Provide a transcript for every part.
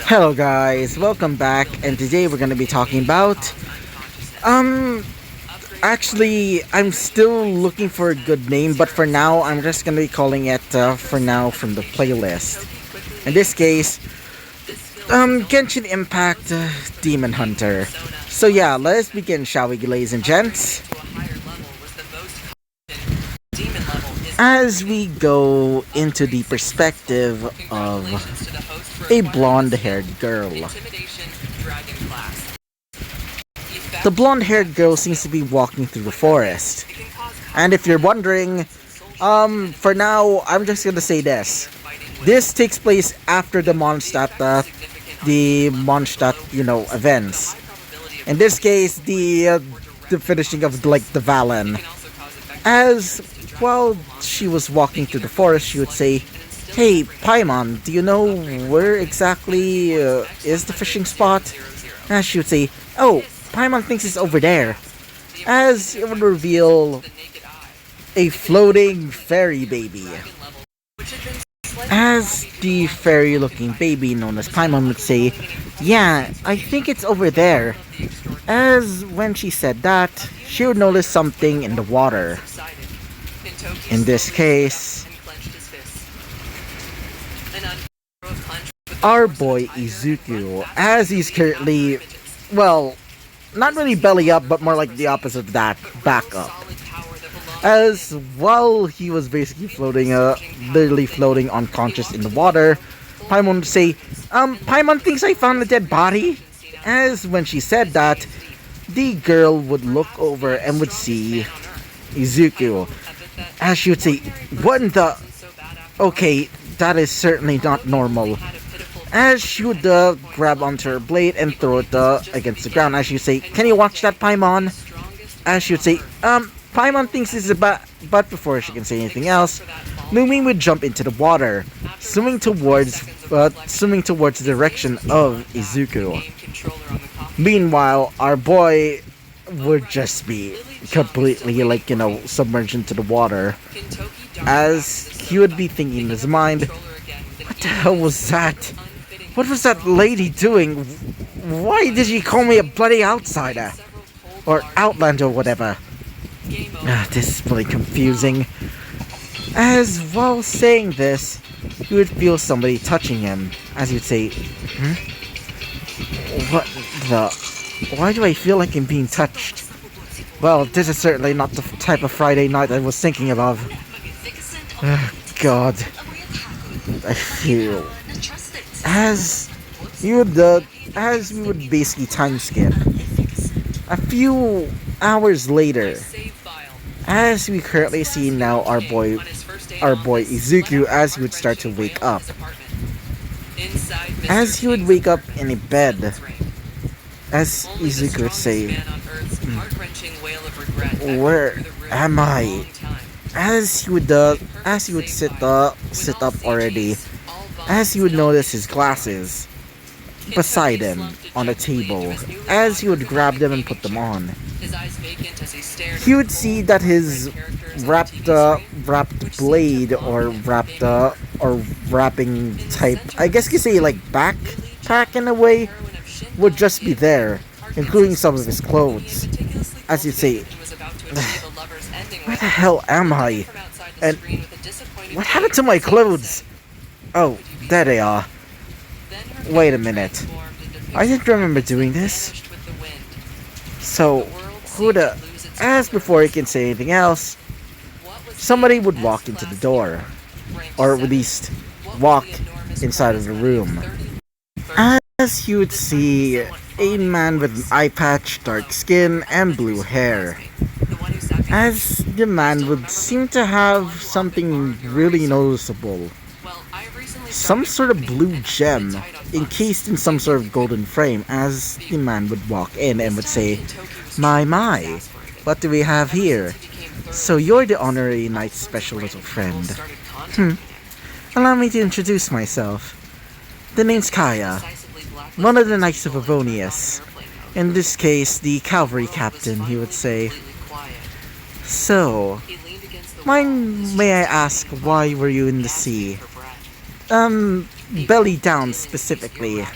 Hello guys, welcome back, and today we're gonna be talking about um actually I'm still looking for a good name, but for now I'm just gonna be calling it for now from the playlist. In this case, Genshin Impact Demon Hunter. So yeah, let's begin, shall we, ladies and gents? As we go into the perspective of a blonde-haired girl. The blonde-haired girl seems to be walking through the forest. And if you're wondering, for now, I'm just gonna say this. This takes place after the Mondstadt, events. In this case, the finishing of, like, the Valen. As, while she was walking through the forest, she would say, "Hey, Paimon, do you know where exactly is the fishing spot?" As she would say, "Oh, Paimon thinks it's over there." As it would reveal a floating fairy baby. As the fairy-looking baby known as Paimon would say, "Yeah, I think it's over there." As when she said that, she would notice something in the water. In this case, our boy Izuku, as he's currently, well, not really belly up, but more like the opposite of that, back up. As while he was basically floating, literally floating unconscious in the water, Paimon would say, "Paimon thinks I found a dead body." As when she said that, the girl would look over and would see Izuku. As she would say, "What in the... Okay, that is certainly not normal." As she would grab onto her blade and throw it against the ground. As she would say, "Can you watch that, Paimon?" As she would say, Paimon thinks this is but before she can say anything else, Moomin would jump into the water, swimming towards the direction of Izuku. Meanwhile, our boy would just be completely, submerged into the water. As he would be thinking in his mind, "What the hell was that? What was that lady doing? Why did she call me a bloody outsider? Or outlander, or whatever?" This is really confusing. As while saying this, he would feel somebody touching him. As he would say, "What the... Why do I feel like I'm being touched? Well, this is certainly not the type of Friday night I was thinking of." God. I feel... As we would basically time skip. A few hours later, as we currently see now our boy Izuku, as he would start to wake up. As he would wake up in a bed, as Izuku would say, "Where am I?" As he would sit up already, as he would notice his glasses beside him on a table. As he would grab them and put them on, he would see that his wrapped blade, or wrapping type, I guess you could say, like, backpack in a way, would just be there, including some of his clothes. As you'd say, "Where the hell am I? And what happened to my clothes? Oh, there they are. Wait a minute. I didn't remember doing this." So, as before he can say anything else, somebody would walk into the door, or at least walk inside of the room. As you would see a man with an eye patch, dark skin, and blue hair. As the man would seem to have something really noticeable. Some sort of blue gem encased in some sort of golden frame. As the man would walk in and would say, My, what do we have here? So you're the honorary knight's special little friend. Allow me to introduce myself. The name's Kaya, one of the Knights of Avonius. In this case, the cavalry captain, he would say. So, may I ask, why were you in the sea? belly down specifically,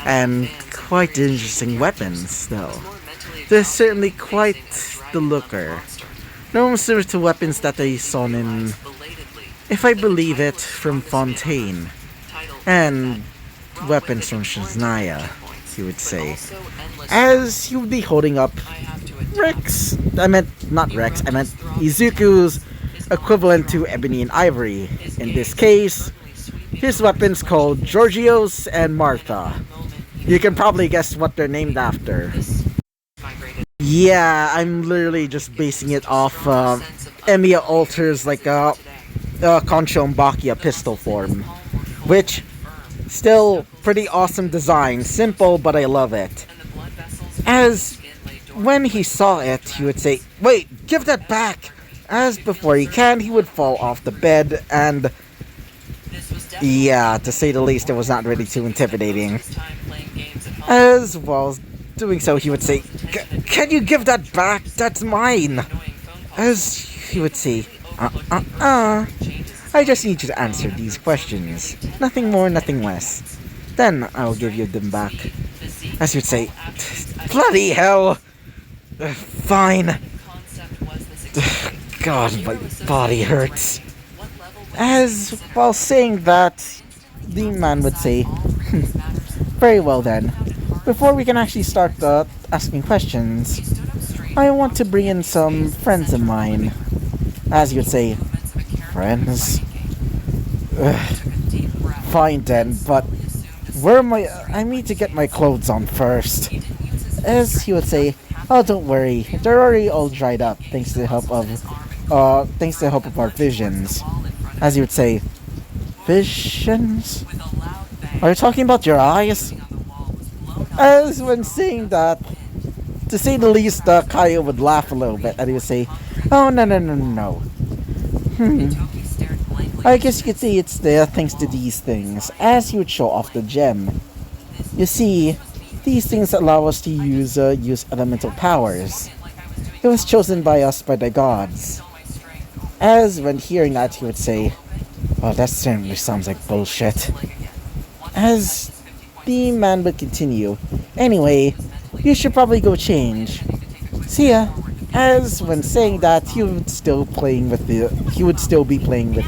and quite interesting weapons though. They're certainly quite the looker. No similar to weapons that I saw in, if I believe it, from Fontaine, and weapons from Shiznaya, he would say. As he would be holding up Rex, not Rex, I meant Izuku's equivalent to Ebony and Ivory. In this case, his weapons called Georgios and Martha. You can probably guess what they're named after. Yeah, I'm literally just basing it off Emiya Alter's like Concho Mbakia pistol form, which still pretty awesome design, simple but I love it. As when he saw it, he would say, "Wait, give that back!" As before he can, he would fall off the bed, and yeah, to say the least, it was not really too intimidating. As well as doing so, he would say, "Can you give that back? That's mine!" As he would say, I just need you to answer these questions. Nothing more, nothing less. Then I'll give you them back." As he would say, "Bloody hell! Fine." God, my body hurts. As while saying that, the man would say, "Very well then. Before we can actually start asking questions, I want to bring in some friends of mine." As you would say, "Friends? Fine then, but where am I need to get my clothes on first." As he would say, "Oh, don't worry, they're already all dried up thanks to the help of our visions." As he would say, "Visions? Are you talking about your eyes?" As when saying that, to say the least, Kaya would laugh a little bit, and he would say, "Oh, no. I guess you could say it's there thanks to these things," as he would show off the gem. "You see, these things allow us to use elemental powers. It was chosen by us by the gods." As when hearing that, he would say, "Oh, that certainly sounds like bullshit." As the man would continue, "Anyway, you should probably go change. See ya." As when saying that, he would still be playing with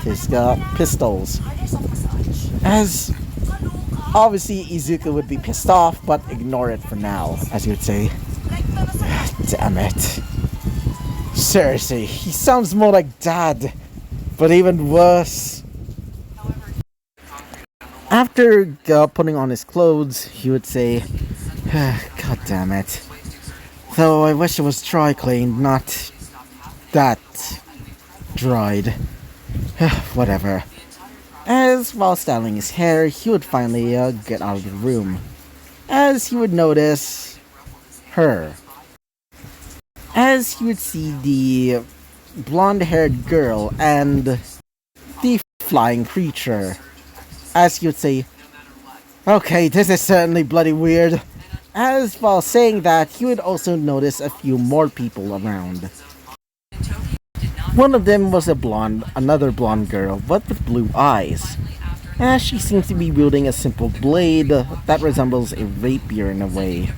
his pistols. As obviously Izuku would be pissed off, but ignore it for now, as he would say, "Damn it. Seriously, he sounds more like Dad, but even worse." After putting on his clothes, he would say, "God damn it. Though I wish it was dry cleaned, not that dried. Whatever." As while styling his hair, he would finally get out of the room. As he would notice her. As he would see the blonde-haired girl and the flying creature. As he would say, "Okay, this is certainly bloody weird." As while saying that, he would also notice a few more people around. One of them was another blonde girl, but with blue eyes. As she seems to be wielding a simple blade that resembles a rapier in a way.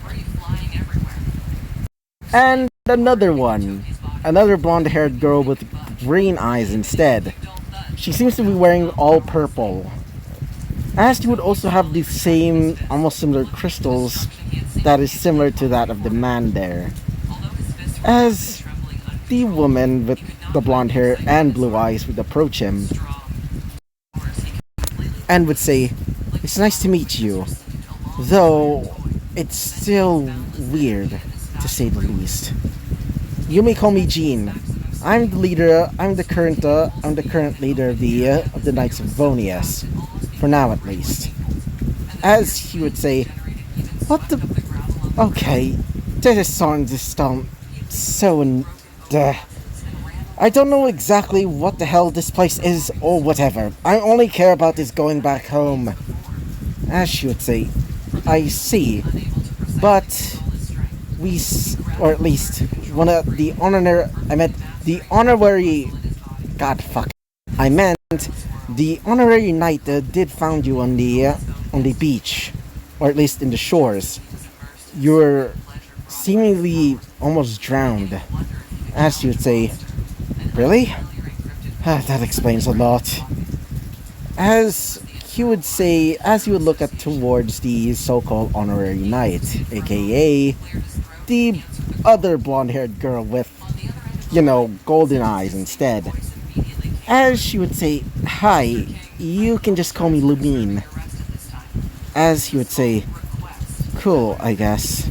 And another blonde-haired girl with green eyes instead. She seems to be wearing all purple. As you would also have the same, almost similar crystals that is similar to that of the man there. As the woman with the blonde hair and blue eyes would approach him and would say, "It's nice to meet you, though it's still weird, to say the least. You may call me Jean. I'm the current leader of the Knights of Vonius, for now at least." As he would say, "What the? Okay, this is so I don't know exactly what the hell this place is or whatever. I only care about is going back home." As she would say, "I see, but or at least one of the honorary, God fuck, I meant the honorary knight did found you on the beach, or at least in the shores. You're seemingly almost drowned. As you'd say, really? That explains a lot. As he would say, as you would look at towards the so-called honorary knight, aka the other blonde-haired girl with, golden eyes instead. As she would say, hi, you can just call me Lumine. As he would say, cool, I guess.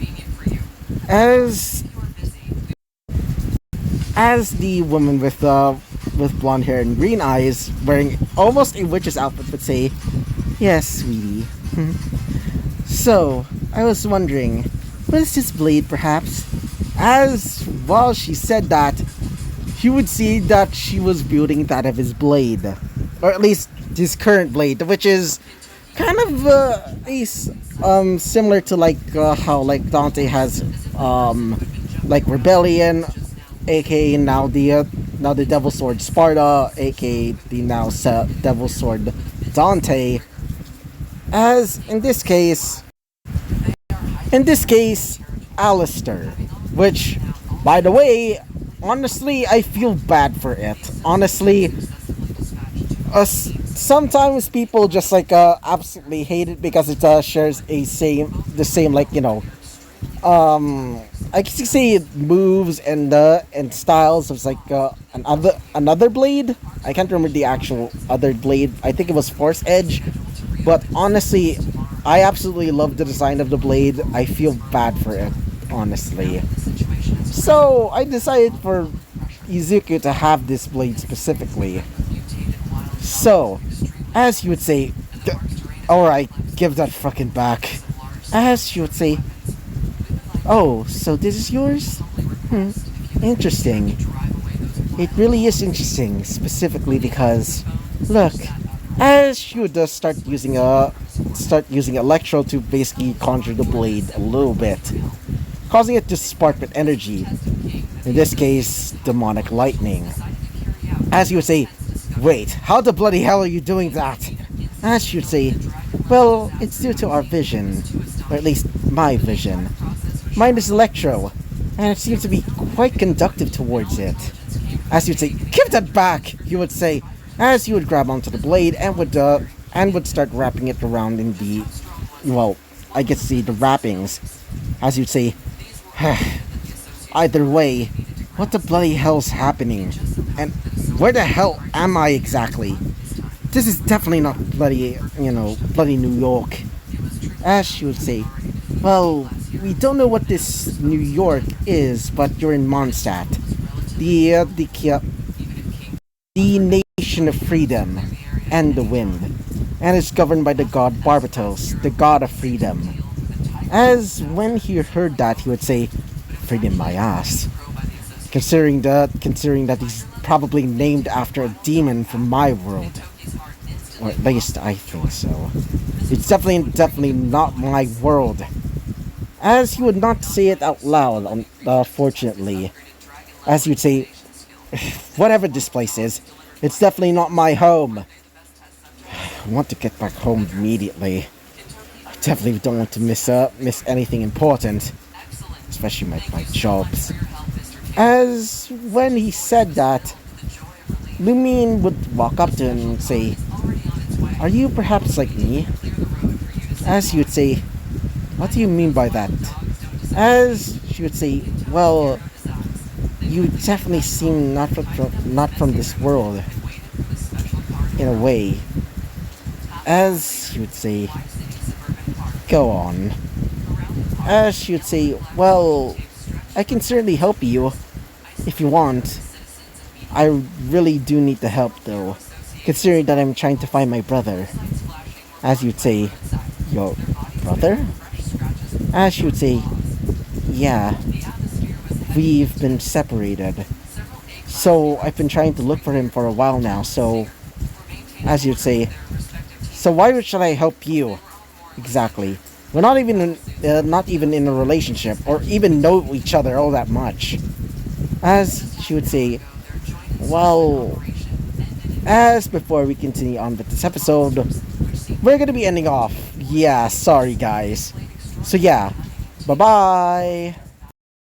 As the woman with blonde hair and green eyes, wearing almost a witch's outfit, would say, yes, sweetie. So, I was wondering, was this blade perhaps? As while she said that, you would see that she was building that of his blade, or at least his current blade, which is kind of similar to how Dante has Rebellion, aka now the Devil Sword Sparta, aka the now Devil Sword Dante. As in this case, Alistair, which, by the way, honestly, I feel bad for it. Honestly, sometimes people just absolutely hate it because it shares the same I guess you say moves and styles of another blade. I can't remember the actual other blade. I think it was Force Edge, but honestly, I absolutely love the design of the blade. I feel bad for it, honestly. So I decided for Izuku to have this blade specifically. So, as you would say, alright, give that fucking back. As you would say, oh, so this is yours? Interesting. It really is interesting, specifically because, look, as she would start using Electro to basically conjure the blade a little bit, causing it to spark with energy. In this case, demonic lightning. As you would say, wait, how the bloody hell are you doing that? As she would say, well, it's due to our vision, or at least my vision. Mine is Electro, and it seems to be quite conductive towards it. As you'd say, give that back, you would say, as you would grab onto the blade and would start wrapping it around in the, well, I guess the wrappings. As you'd say, either way, what the bloody hell's happening? And where the hell am I exactly? This is definitely not bloody New York. As she would say, well, we don't know what this New York is, but you're in Mondstadt, the nation of freedom and the wind, and it's governed by the god Barbatos, the god of freedom. As when he heard that, he would say, freedom my ass. Considering that he's probably named after a demon from my world. Or at least I think so. It's definitely not my world. As he would not say it out loud, fortunately. As he would say, whatever this place is, it's definitely not my home. I want to get back home immediately. I definitely don't want to miss anything important. Especially my jobs. As when he said that, Lumine would walk up to him and say, are you perhaps like me? As he would say, what do you mean by that? As she would say, well, you definitely seem not from this world, in a way. As she would say, go on. As she would say, well, I can certainly help you, if you want. I really do need the help, though, considering that I'm trying to find my brother. As you'd say, your brother? As she would say, yeah, we've been separated. So I've been trying to look for him for a while now, so, as you'd say, so why should I help you? Exactly. We're not even in a relationship, or even know each other all that much. As she would say, well, As before we continue on with this episode, we're gonna be ending off. Yeah, sorry guys. So yeah, bye bye.